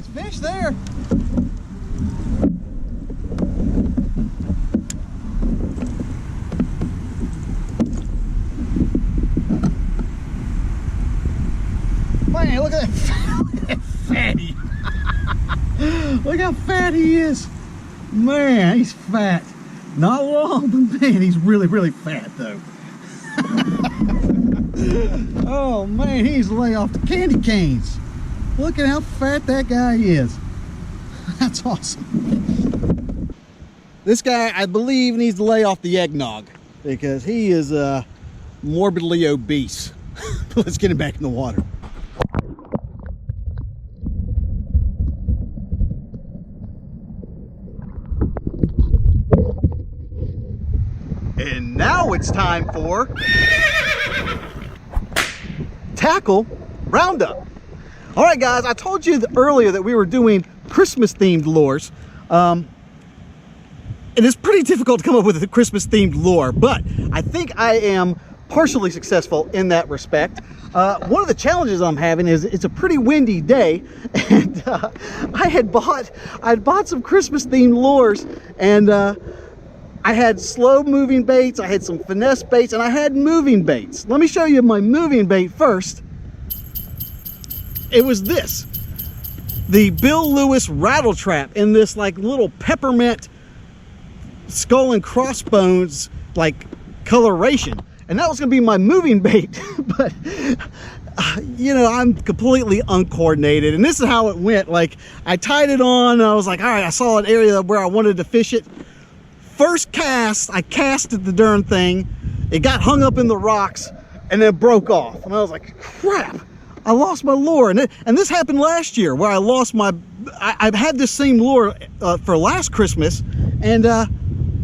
Nice fish there. Man, look at that fatty. Look how fat he is. Man, he's fat. Not long, but man, he's really, really fat though. Oh man, he's lay off the candy canes. Look at how fat that guy is. That's awesome. This guy, I believe, needs to lay off the eggnog because he is morbidly obese. Let's get him back in the water. And now it's time for tackle roundup. All right, guys, I told you earlier that we were doing Christmas themed lures. And it's pretty difficult to come up with a Christmas themed lure, but I think I am partially successful in that respect. One of the challenges I'm having is it's a pretty windy day, and I'd bought some Christmas themed lures, and I had slow moving baits, I had some finesse baits, and I had moving baits. Let me show you my moving bait first. It was this, the Bill Lewis rattle trap in this like little peppermint skull and crossbones like coloration. And that was gonna be my moving bait, but you know, I'm completely uncoordinated, and this is how it went. Like, I tied it on, and I was like, all right, I saw an area where I wanted to fish it. First cast, I casted the darn thing, it got hung up in the rocks, and then broke off. And I was like, crap, I lost my lure. And this happened last year, where I lost my, I've had this same lure for last Christmas, and I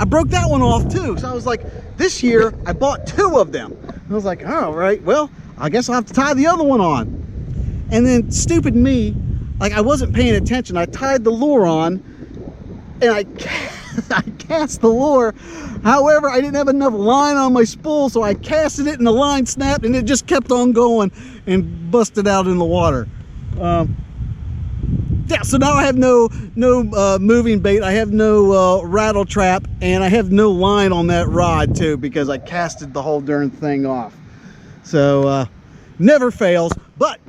broke that one off too. So I was like, this year, I bought 2 of them. And I was like, all right, well, I guess I'll have to tie the other one on. And then stupid me, like I wasn't paying attention, I tied the lure on, and I cast the lure. However, I didn't have enough line on my spool, so I casted it and the line snapped, and it just kept on going and busted out in the water. Yeah, so now I have no moving bait, I have no rattle trap, and I have no line on that rod too, because I casted the whole darn thing off. So never fails. But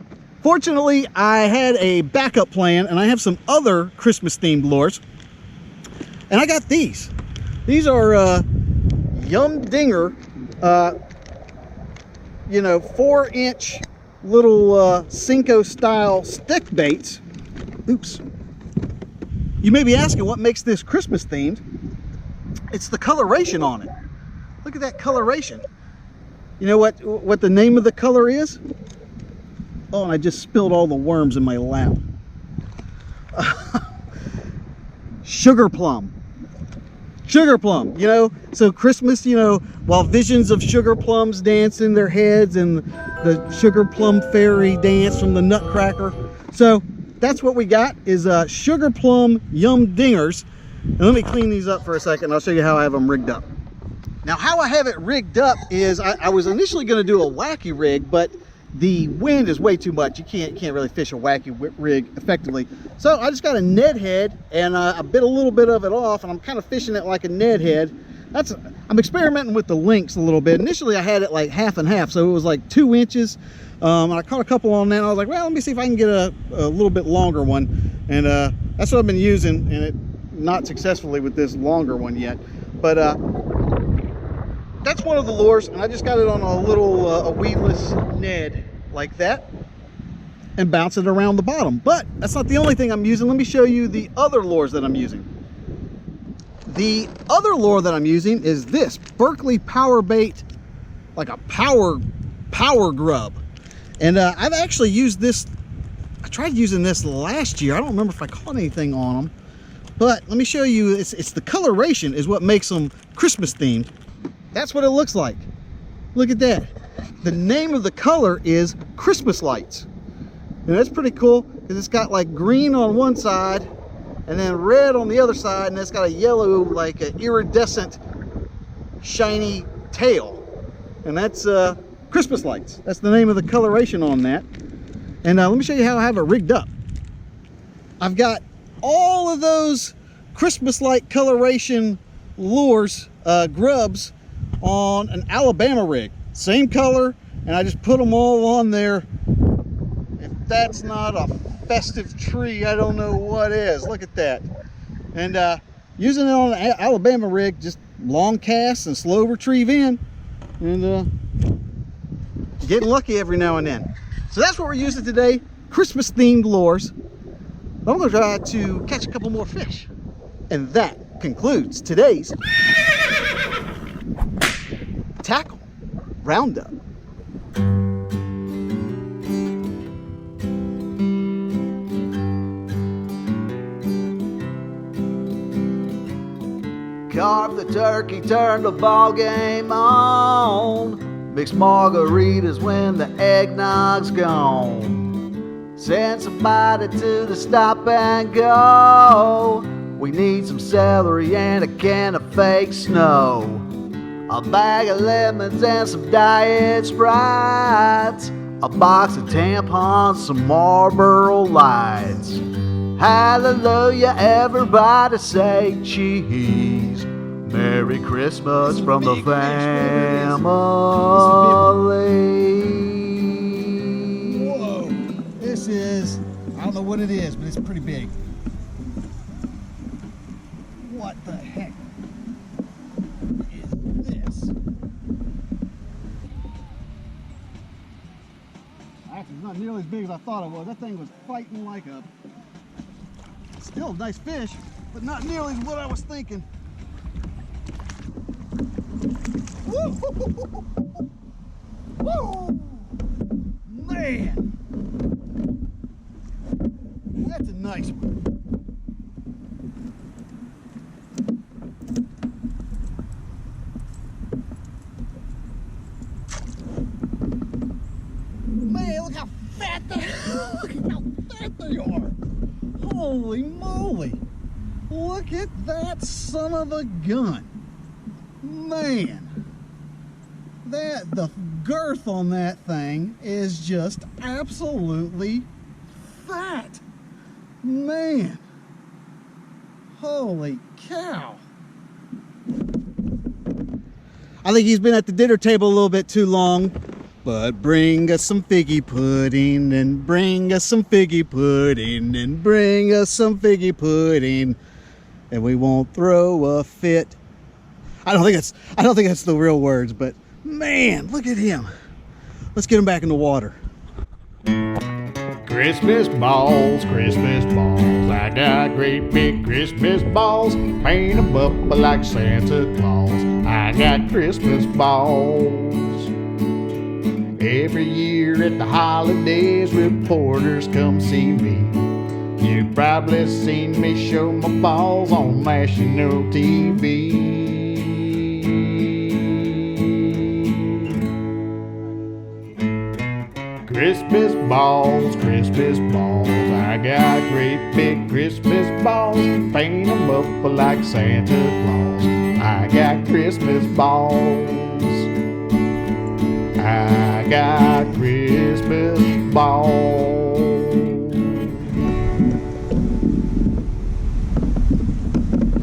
fortunately, I had a backup plan, and I have some other Christmas themed lures. And I got these. These are Yum Dinger, you know, 4-inch little Cinco style stick baits. Oops. You may be asking what makes this Christmas themed. It's the coloration on it. Look at that coloration. You know what the name of the color is? Oh, and I just spilled all the worms in my lap. Sugar plum. Sugar plum, you know, so Christmas, you know, while visions of sugar plums dance in their heads and the sugar plum fairy dance from the Nutcracker. So that's what we got, is sugar plum Yum Dingers. And let me clean these up for a second. I'll show you how I have them rigged up. Now, how I have it rigged up is I was initially going to do a wacky rig, but the wind is way too much. You can't really fish a wacky rig effectively. So I just got a Ned head, and I bit a little bit of it off, and I'm kind of fishing it like a Ned head. I'm experimenting with the lengths a little bit. Initially I had it like half and half, so it was like 2 inches. And I caught a couple on that, and I was like, well, let me see if I can get a little bit longer one. And that's what I've been using, and not successfully with this longer one yet. But that's one of the lures, and I just got it on a little a weedless Ned like that, and bounce it around the bottom. But that's not the only thing I'm using. Let me show you the other lures that I'm using. The other lure that I'm using is this Berkley power bait, like a power grub. And I've actually used this. I tried using this last year. I don't remember if I caught anything on them, but let me show you. It's the coloration is what makes them Christmas themed. That's what it looks like. Look at that. The name of the color is Christmas lights. And that's pretty cool, because it's got like green on one side and then red on the other side, and it's got a yellow, like an iridescent shiny tail. And that's Christmas lights. That's the name of the coloration on that. And let me show you how I have it rigged up. I've got all of those Christmas-like coloration lures, grubs, on an Alabama rig. Same color, and I just put them all on there. If that's not a festive tree, I don't know what is. Look at that. And using it on an Alabama rig, just long casts and slow retrieve in, and getting lucky every now and then. So that's what we're using today, Christmas themed lures. I'm going to try to catch a couple more fish. And that concludes today's tackle roundup. Carve the turkey, turn the ball game on. Mix margaritas when the eggnog's gone. Send somebody to the stop and go. We need some celery and a can of fake snow. A bag of lemons and some diet Sprites. A box of tampons, some Marlboro Lights. Hallelujah, everybody say cheese. Merry Christmas from the family. Whoa, this is, I don't know what it is, but it's pretty big. What the heck is this? Actually, it's not nearly as big as I thought it was. That thing was fighting like a... Still a nice fish, but not nearly what I was thinking. Woo! Woo! Man! That's a nice one. Man, look how fat they are! Look at how fat they are! Holy moly! Look at that son of a gun! Man! The girth on that thing is just absolutely fat! Man! Holy cow! I think he's been at the dinner table a little bit too long. But bring us some figgy pudding, and bring us some figgy pudding, and bring us some figgy pudding, and we won't throw a fit. I don't think that's the real words, but man, look at him. Let's get him back in the water. Christmas balls, I got great big Christmas balls, paint 'em up like Santa Claus. I got Christmas balls. Every year at the holidays, reporters come see me. You've probably seen me show my balls on national TV. Christmas balls, I got great big Christmas balls, paint 'em up like Santa Claus. I got Christmas balls. I got Christmas balls.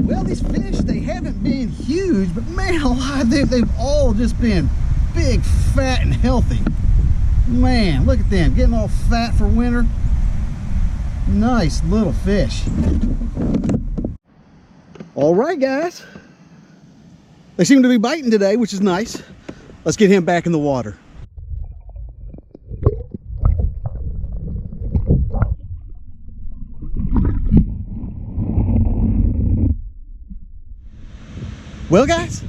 Well, these fish, they haven't been huge, but man alive, they've all just been big, fat, and healthy. Man, look at them, getting all fat for winter. Nice little fish. All right, guys. They seem to be biting today, which is nice. Let's get him back in the water. Well, guys,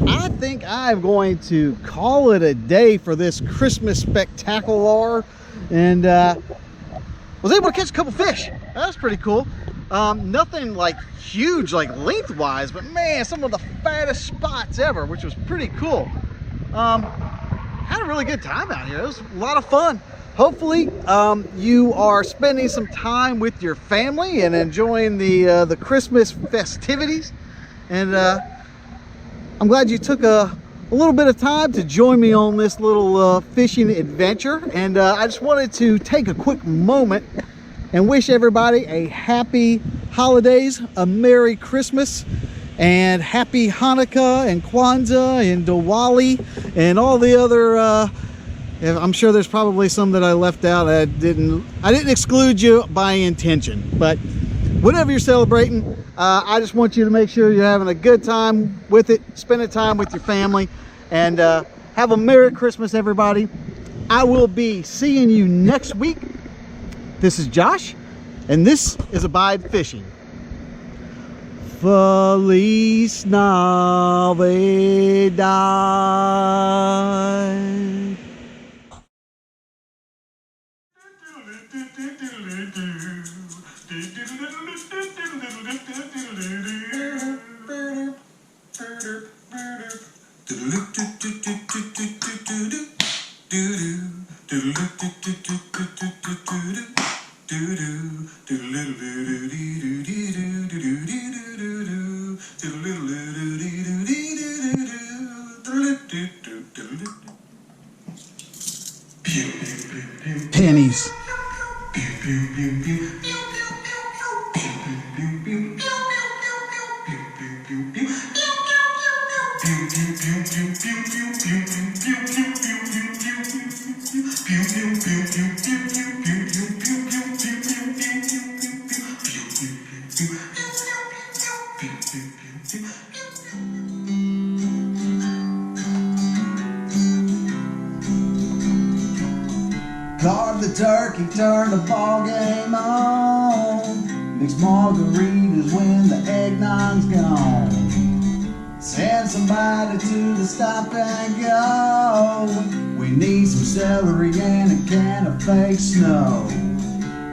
I think I'm going to call it a day for this Christmas spectacular, and was able to catch a couple fish. That was pretty cool. Nothing like huge, like lengthwise, but man, some of the fattest spots ever, which was pretty cool. Had a really good time out here. It was a lot of fun. Hopefully you are spending some time with your family and enjoying the Christmas festivities, and I'm glad you took a little bit of time to join me on this little fishing adventure. And I just wanted to take a quick moment and wish everybody a happy holidays, a Merry Christmas, and happy Hanukkah and Kwanzaa and Diwali and all the other I'm sure there's probably some that I left out. I didn't exclude you by intention, but whatever you're celebrating, I just want you to make sure you're having a good time with it, spending time with your family, and have a Merry Christmas, everybody. I will be seeing you next week. This is Josh, and this is Abide Fishing. Feliz Navidad. Pennies. Carve the turkey, turn the ball game on. Mix margaritas when the eggnog's gone. Send somebody to the stop and go. We need some celery and a can of fake snow.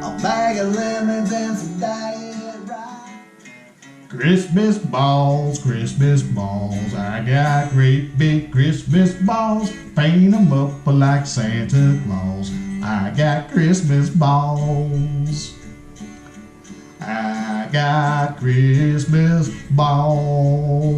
A bag of lemons and some diet rice. Christmas balls, I got great big Christmas balls. Paint them up like Santa Claus. I got Christmas balls. I got Christmas balls.